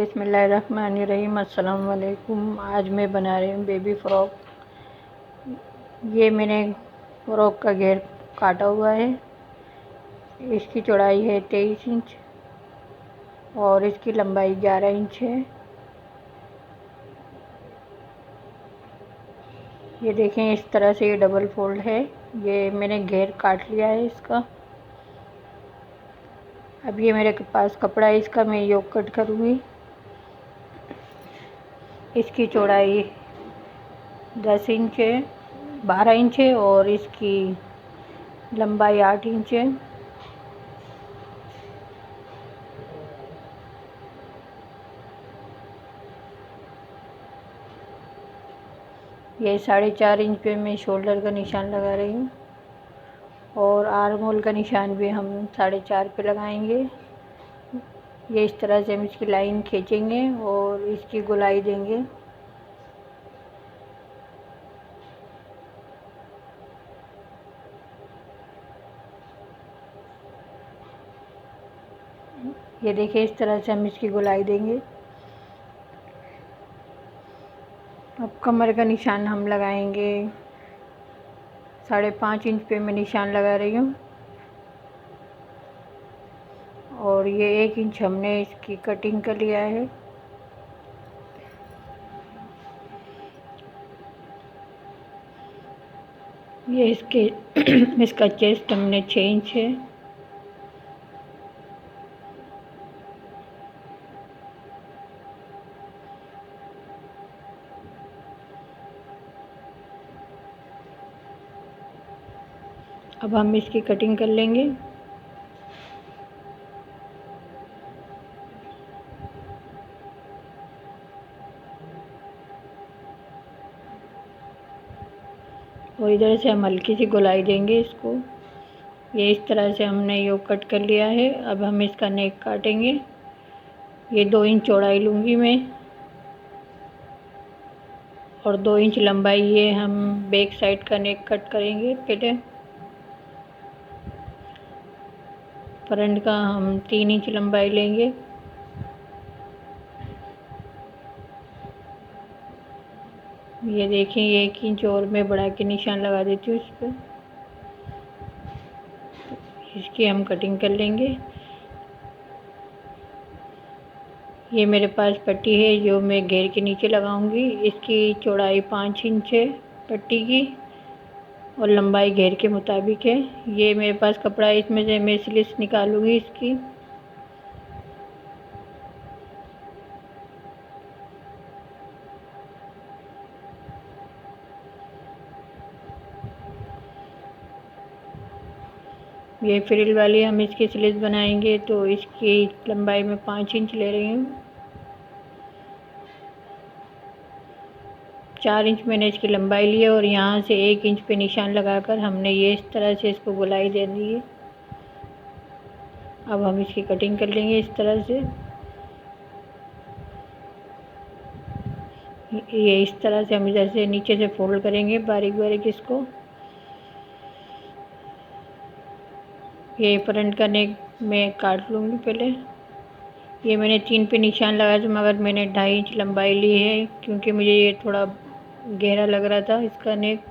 बिस्मिल्लाहिर्रहमानिर्रहीम। अस्सलाम वालेकुम। आज मैं बना रही हूँ बेबी फ़्रॉक। ये मैंने फ़्रॉक का घेर काटा हुआ है। इसकी चौड़ाई है 23 इंच और इसकी लंबाई 11 इंच है। ये देखें, इस तरह से ये डबल फोल्ड है। ये मैंने घेर काट लिया है इसका। अब ये मेरे पास कपड़ा है, इसका मैं योग कट करूँगी। इसकी चौड़ाई 10 इंच है, 12 इंच है और इसकी लंबाई 8 इंच है। ये 4.5 इंच पे मैं शोल्डर का निशान लगा रही हूँ और आर्म होल का निशान भी हम 4.5 पे लगाएंगे। ये इस तरह से हम इसकी लाइन खींचेंगे और इसकी गोलाई देंगे। ये देखिए, इस तरह से हम इसकी गोलाई देंगे। अब कमर का निशान हम लगाएंगे। 5.5 इंच पे मैं निशान लगा रही हूँ और ये 1 इंच हमने इसकी कटिंग कर लिया है। ये इसके इसका चेस्ट हमने 6 इंच है। अब हम इसकी कटिंग कर लेंगे। और इधर से हम हल्की सी गोलाई देंगे इसको। ये इस तरह से हमने योग कट कर लिया है। अब हम इसका नेक काटेंगे। ये 2 इंच चौड़ाई लूँगी मैं और 2 इंच लंबाई। ये हम बैक साइड का नेक कट करेंगे। पहले फ्रंट का हम 3 इंच लंबाई लेंगे। ये देखें, ये 1 इंच और मैं बढ़ा के निशान लगा देती हूँ इस पर। इसकी हम कटिंग कर लेंगे। ये मेरे पास पट्टी है जो मैं घेर के नीचे लगाऊंगी। इसकी चौड़ाई 5 इंच है पट्टी की और लंबाई घेर के मुताबिक है। ये मेरे पास कपड़ा है, इसमें से मैं स्लिट्स निकालूंगी इसकी। ये फ्रिल वाली हम इसकी स्लिट्स बनाएंगे तो इसकी लंबाई में 5 इंच ले रही हूँ। 4 इंच मैंने इसकी लंबाई ली है और यहाँ से 1 इंच पे निशान लगाकर हमने ये इस तरह से इसको गोलाई दे दी है। अब हम इसकी कटिंग कर लेंगे इस तरह से। ये इस तरह से हम इधर से नीचे से फोल्ड करेंगे बारीक बारीक इसको। ये फ्रंट का नेक मैं काट लूँगी पहले। ये मैंने 3 पे निशान लगाया था मगर मैंने 2.5 इंच लंबाई ली है क्योंकि मुझे ये थोड़ा गहरा लग रहा था इसका नेक।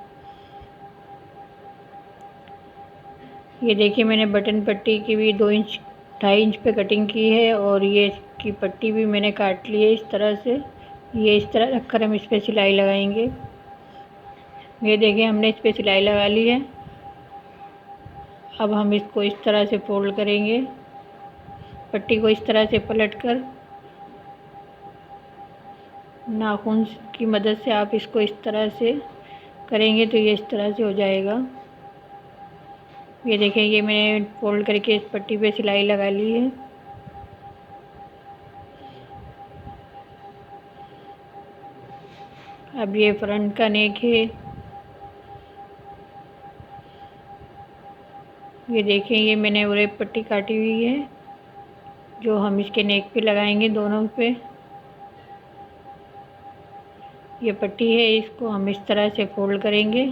ये देखिए, मैंने बटन पट्टी की भी 2 इंच 2.5 इंच पे कटिंग की है और ये इसकी पट्टी भी मैंने काट ली है इस तरह से। ये इस तरह रखकर हम इस पर सिलाई लगाएंगे। ये देखिए, हमने इस पर सिलाई लगा ली है। अब हम इसको इस तरह से फोल्ड करेंगे। पट्टी को इस तरह से पलटकर नाखून की मदद से आप इसको इस तरह से करेंगे तो ये इस तरह से हो जाएगा। ये देखें, ये मैंने फोल्ड करके इस पट्टी पे सिलाई लगा ली है। अब ये फ्रंट का नेक है। ये देखें, ये मैंने उरेप पट्टी काटी हुई है जो हम इसके नेक पे लगाएंगे दोनों पे। ये पट्टी है, इसको हम इस तरह से फोल्ड करेंगे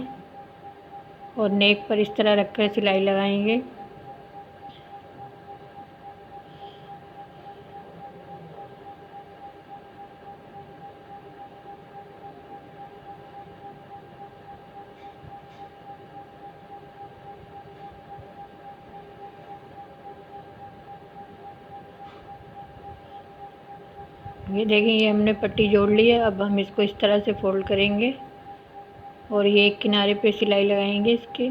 और नेक पर इस तरह रखकर सिलाई लगाएंगे। ये देखिए, ये हमने पट्टी जोड़ ली है। अब हम इसको इस तरह से फोल्ड करेंगे और ये एक किनारे पे सिलाई लगाएंगे इसके।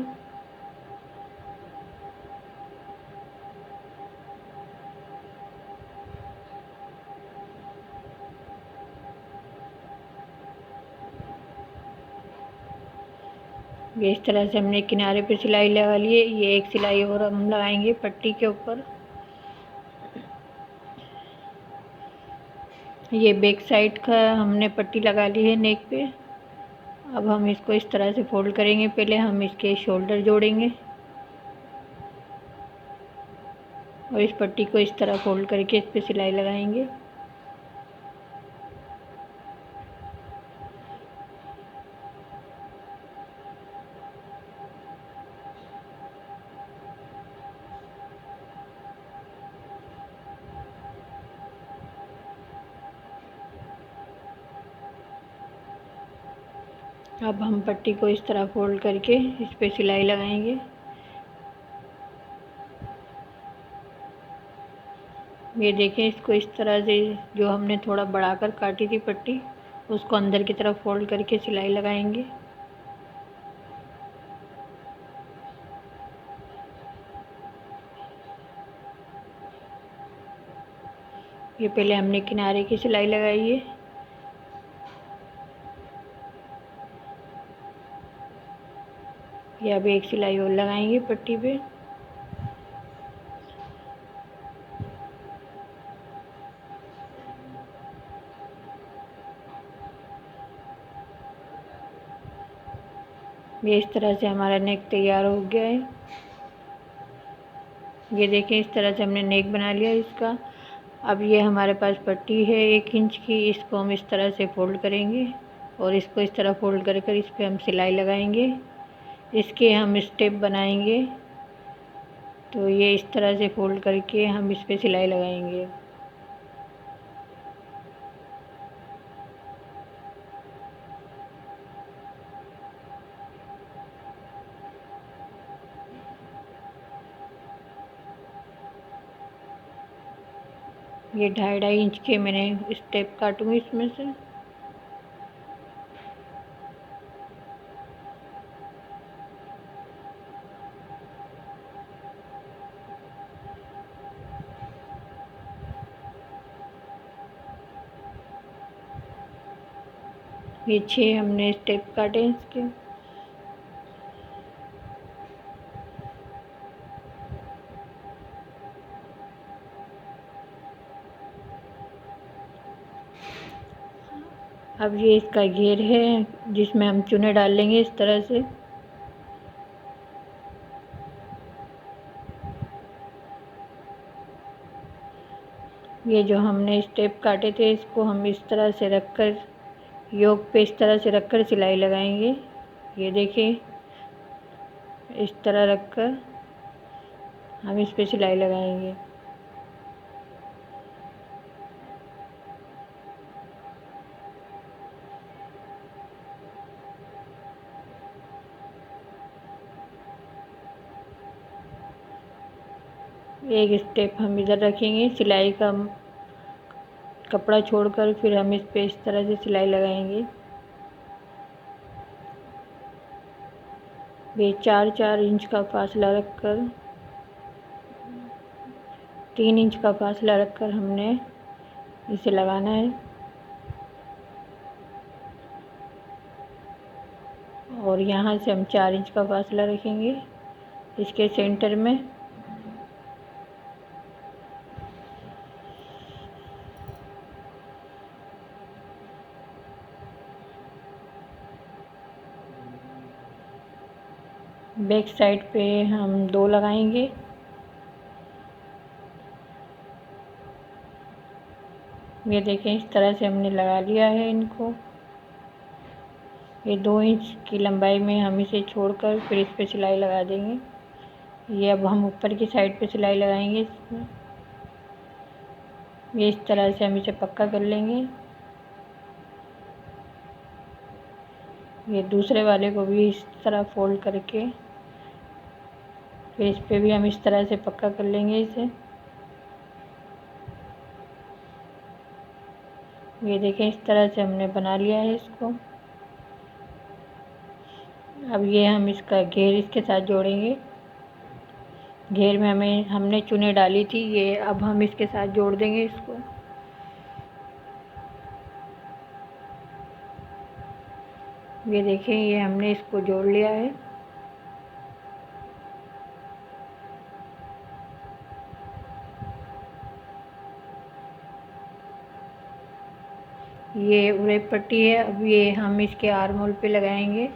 ये इस तरह से हमने किनारे पे सिलाई लगा ली है। ये एक सिलाई और हम लगाएंगे पट्टी के ऊपर। ये बैक साइड का हमने पट्टी लगा ली है नेक पे। अब हम इसको इस तरह से फोल्ड करेंगे। पहले हम इसके शोल्डर जोड़ेंगे और इस पट्टी को इस तरह फोल्ड करके इस पे सिलाई लगाएंगे। अब हम पट्टी को इस तरह फोल्ड करके इस पे सिलाई लगाएंगे। ये देखें, इसको इस तरह से जो हमने थोड़ा बढ़ाकर काटी थी पट्टी, उसको अंदर की तरफ फोल्ड करके सिलाई लगाएंगे। ये पहले हमने किनारे की सिलाई लगाई है। ये अब एक सिलाई और लगाएंगे पट्टी पे। ये इस तरह से हमारा नेक तैयार हो गया है। ये देखें, इस तरह से हमने नेक बना लिया इसका। अब ये हमारे पास पट्टी है 1 इंच की, इसको हम इस तरह से फोल्ड करेंगे और इसको इस तरह फोल्ड कर कर इस पर हम सिलाई लगाएंगे। इसके हम स्टेप बनाएंगे। तो ये इस तरह से फोल्ड करके हम इस पर सिलाई लगाएंगे। ये 2.5-2.5 इंच के मैंने स्टेप काटूंगी इसमें से। ये 6 हमने स्टेप काटे इसके। अब ये इसका घेर है जिसमें हम चुने डाल लेंगे इस तरह से। ये जो हमने स्टेप काटे थे इसको हम इस तरह से रखकर योक पे इस तरह से रखकर सिलाई लगाएंगे। ये देखिए, इस तरह रखकर हम इस पे सिलाई लगाएंगे। एक स्टेप हम इधर रखेंगे, सिलाई का कपड़ा छोड़कर फिर हम इस पे इस तरह से सिलाई लगाएंगे। ये 4-4 इंच का फासला रखकर 3 इंच का फासला रखकर हमने इसे लगाना है। और यहाँ से हम 4 इंच का फासला रखेंगे इसके सेंटर में। बैक साइड पे हम 2 लगाएंगे। ये देखें, इस तरह से हमने लगा लिया है इनको। ये 2 इंच की लंबाई में हम इसे छोड़कर फिर इस पे सिलाई लगा देंगे। ये अब हम ऊपर की साइड पे सिलाई लगाएंगे इसमें। ये इस तरह से हम इसे पक्का कर लेंगे। ये दूसरे वाले को भी इस तरह फोल्ड करके फिर इस पे भी हम इस तरह से पक्का कर लेंगे इसे। ये देखें इस तरह से हमने बना लिया है इसको। अब ये हम इसका घेर इसके साथ जोड़ेंगे। घेर में हमने चुने डाली थी, ये अब हम इसके साथ जोड़ देंगे इसको। ये देखें ये हमने इसको जोड़ लिया है। ये उरेप पट्टी है। अब ये हम इसके आर्म होल पे लगाएंगे।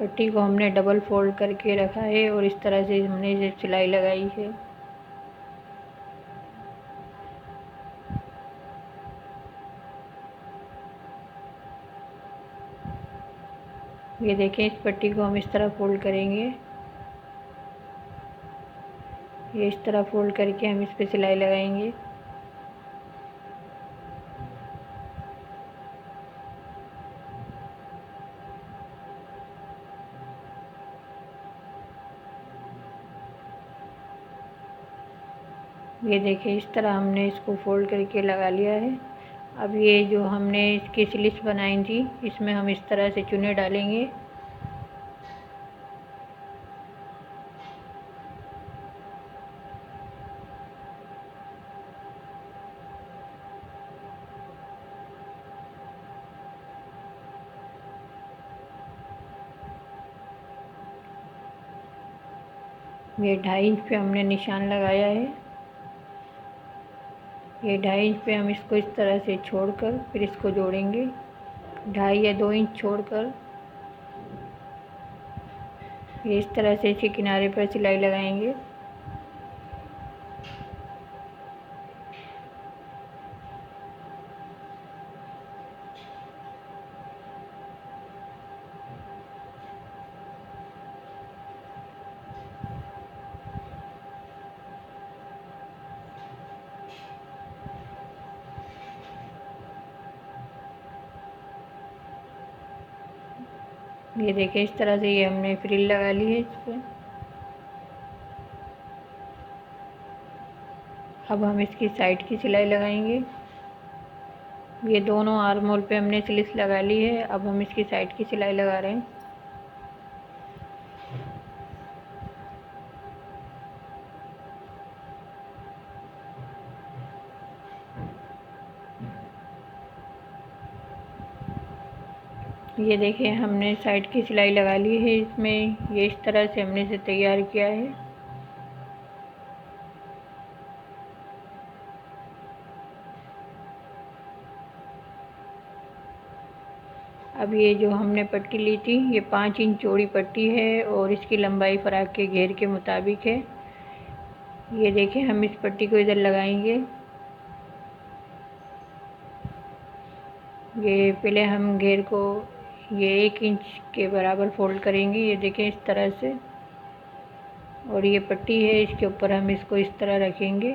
पट्टी को हमने डबल फोल्ड करके रखा है और इस तरह से हमने सिलाई लगाई है। ये देखें इस पट्टी को हम इस तरह फोल्ड करेंगे। ये इस तरह फोल्ड करके हम इस पे सिलाई लगाएंगे। ये देखिए इस तरह हमने इसको फोल्ड करके लगा लिया है। अब ये जो हमने इसकी स्लिट्स बनाई थी, इसमें हम इस तरह से चुने डालेंगे। ये 2.5 इंच पे हमने निशान लगाया है। ये 2.5 इंच पे हम इसको इस तरह से छोड़कर फिर इसको जोड़ेंगे। 2.5 या 2 इंच छोड़कर ये इस तरह से इसके किनारे पर सिलाई लगाएंगे। ये देखिए इस तरह से ये हमने फ्रिल लगा ली है इस पर। अब हम इसकी साइड की सिलाई लगाएंगे। ये दोनों आर्म होल पे हमने स्लिट्स लगा ली है। अब हम इसकी साइड की सिलाई लगा रहे हैं। ये देखिए हमने साइड की सिलाई लगा ली है इसमें। ये इस तरह से हमने इसे तैयार किया है। अब ये जो हमने पट्टी ली थी, ये 5 इंच चौड़ी पट्टी है और इसकी लंबाई फ्रॉक के घेर के मुताबिक है। ये देखिए हम इस पट्टी को इधर लगाएंगे। ये पहले हम घेर को ये 1 इंच के बराबर फोल्ड करेंगे। ये देखें इस तरह से। और ये पट्टी है, इसके ऊपर हम इसको इस तरह रखेंगे।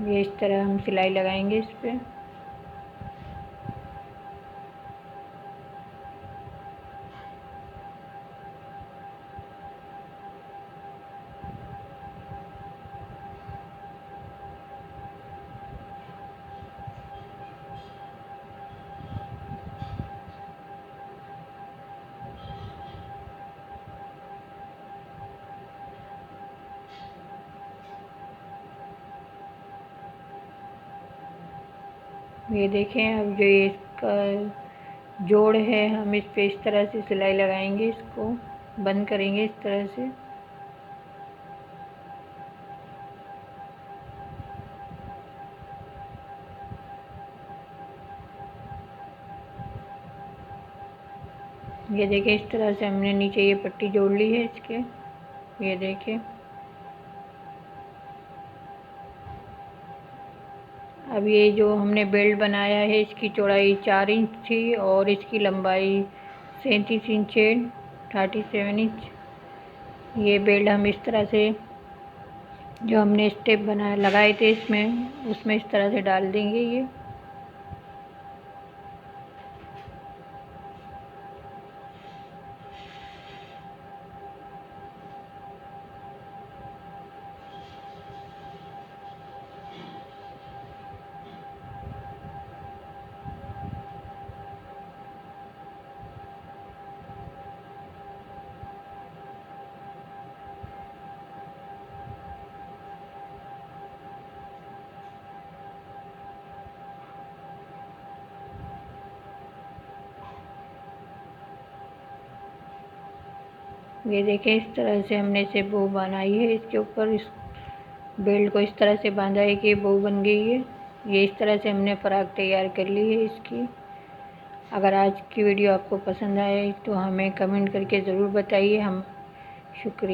ये इस तरह हम सिलाई लगाएंगे इस पे। ये देखें अब जो ये इसका जोड़ है, हम इस पे इस तरह से सिलाई लगाएंगे, इसको बंद करेंगे इस तरह से। ये देखें इस तरह से हमने नीचे ये पट्टी जोड़ ली है इसके। ये देखें अब ये जो हमने बेल्ट बनाया है, इसकी चौड़ाई 4 इंच थी और इसकी लंबाई 37 इंच है, 37 इंच। ये बेल्ट हम इस तरह से जो हमने स्टेप बनाए लगाए थे इसमें, उसमें इस तरह से डाल देंगे ये। ये देखें, इस तरह से हमने इसे बो बनाई है। इसके ऊपर इस बेल्ट को इस तरह से बांधा है कि बो बन गई है। ये इस तरह से हमने फ़्रॉक तैयार कर ली है इसकी। अगर आज की वीडियो आपको पसंद आए तो हमें कमेंट करके ज़रूर बताइए। हम शुक्रिया।